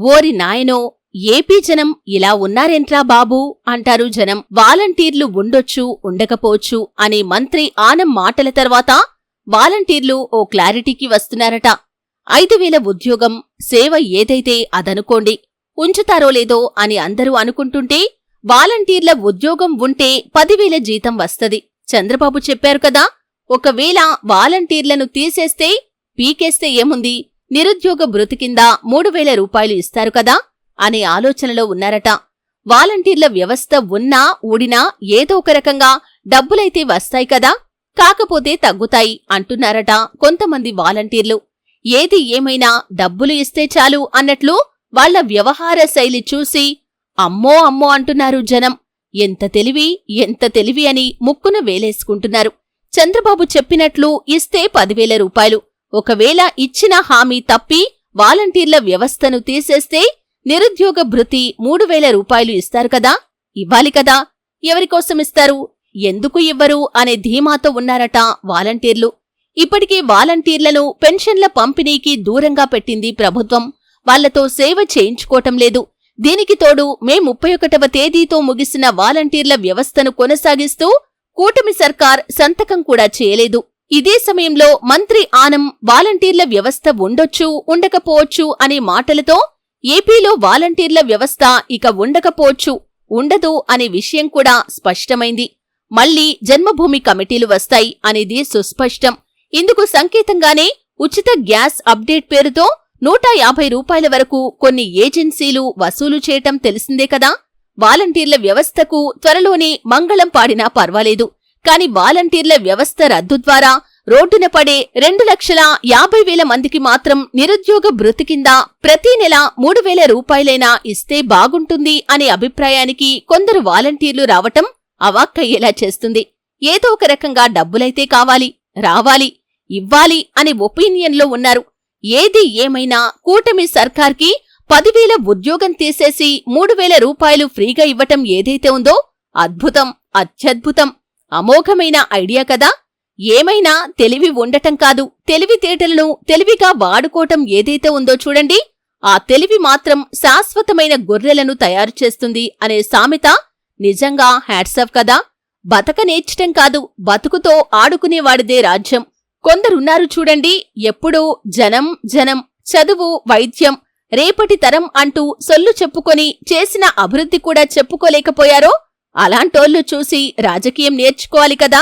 ఓరి నాయనో, ఏపీ జనం ఇలా ఉన్నారేంట్రా బాబూ అంటారు జనం. వాలంటీర్లు ఉండొచ్చు ఉండకపోవచ్చు అనే మంత్రి ఆనం మాటల తర్వాత వాలంటీర్లు ఓ క్లారిటీకి వస్తున్నారట. 5,000 ఉద్యోగం, సేవ ఏదైతే అదనుకోండి, ఉంచుతారో లేదో అని అందరూ అనుకుంటుంటే వాలంటీర్ల ఉద్యోగం ఉంటే 10,000 జీతం వస్తది. చంద్రబాబు చెప్పారు కదా, ఒకవేళ వాలంటీర్లను తీసేస్తే, పీకేస్తే ఏముంది, నిరుద్యోగ భృతి కింద 3,000 రూపాయలు ఇస్తారు కదా అనే ఆలోచనలో ఉన్నారట. వాలంటీర్ల వ్యవస్థ ఉన్నా ఊడినా ఏదో ఒక రకంగా డబ్బులైతే వస్తాయి కదా, కాకపోతే తగ్గుతాయి అంటున్నారట కొంతమంది వాలంటీర్లు. ఏది ఏమైనా డబ్బులు ఇస్తే చాలు అన్నట్లు వాళ్ల వ్యవహార శైలి చూసి అమ్మో అమ్మో అంటున్నారు జనం. ఎంత తెలివి అని ముక్కున వేలేసుకుంటున్నారు. చంద్రబాబు చెప్పినట్లు ఇస్తే 10,000 రూపాయలు, ఒకవేళ ఇచ్చిన హామీ తప్పి వాలంటీర్ల వ్యవస్థను తీసేస్తే నిరుద్యోగ భృతి 3,000 రూపాయలు ఇస్తారు కదా, ఇవ్వాలి కదా. ఎవరికోసమిస్తారు, ఎందుకు ఇవ్వరు అనే ధీమాతో ఉన్నారట వాలంటీర్లు. ఇప్పటికే వాలంటీర్లను పెన్షన్ల పంపిణీకి దూరంగా పెట్టింది ప్రభుత్వం. వాళ్లతో సేవ చేయించుకోవటం లేదు. దీనికి తోడు మే 31వ తేదీతో ముగిసిన వాలంటీర్ల వ్యవస్థను కొనసాగిస్తూ కూటమి సర్కార్ సంతకం కూడా చేయలేదు. ఇదే సమయంలో మంత్రి ఆనం వాలంటీర్ల వ్యవస్థ ఉండొచ్చు ఉండకపోవచ్చు అనే మాటలతో ఏపీలో వాలంటీర్ల వ్యవస్థ ఇక ఉండకపోవచ్చు, ఉండదు అనే విషయం కూడా స్పష్టమైంది. మళ్లీ జన్మభూమి కమిటీలు వస్తాయి అనేది సుస్పష్టం. ఇందుకు సంకేతంగానే ఉచిత గ్యాస్ అప్డేట్ పేరుతో 150 రూపాయల వరకు కొన్ని ఏజెన్సీలు వసూలు చేయటం తెలిసిందే కదా. వాలంటీర్ల వ్యవస్థకు త్వరలోనే మంగళం పాడినా పర్వాలేదు, కాని వాలంటీర్ల వ్యవస్థ రద్దు ద్వారా రోడ్డున పడే 2,50,000 మందికి మాత్రం నిరుద్యోగ భృతి కింద ప్రతి నెల 3,000 రూపాయలైనా ఇస్తే బాగుంటుంది అనే అభిప్రాయానికి కొందరు వాలంటీర్లు రావటం అవాక్కయ్యేలా చేస్తుంది. ఏదో ఒక రకంగా డబ్బులైతే కావాలి, రావాలి, ఇవ్వాలి అనే ఒపీనియన్లో ఉన్నారు. ఏది ఏమైనా కూటమి సర్కార్కి 10,000 ఉద్యోగం తీసేసి 3,000 రూపాయలు ఫ్రీగా ఇవ్వటం ఏదైతే ఉందో అద్భుతం, అత్యద్భుతం, అమోఘమైన ఐడియా కదా. ఏమైనా తెలివి ఉండటం కాదు, తెలివితేటలను తెలివిగా వాడుకోవటం ఏదైతే ఉందో చూడండి, ఆ తెలివి మాత్రం శాశ్వతమైన గొర్రెలను తయారు చేస్తుంది అనే సామెత నిజంగా హ్యాట్సాఫ్ కదా. బతక నేర్చటం కాదు, బతుకుతో ఆడుకునేవాడిదే రాజ్యం. కొందరున్నారు చూడండి, ఎప్పుడూ జనం జనం, చదువు, వైద్యం, రేపటి తరం అంటూ సొల్లు చెప్పుకొని చేసిన అభివృద్ధి కూడా చెప్పుకోలేకపోయారో అలాంటోళ్లు చూసి రాజకీయం నేర్చుకోవాలి కదా.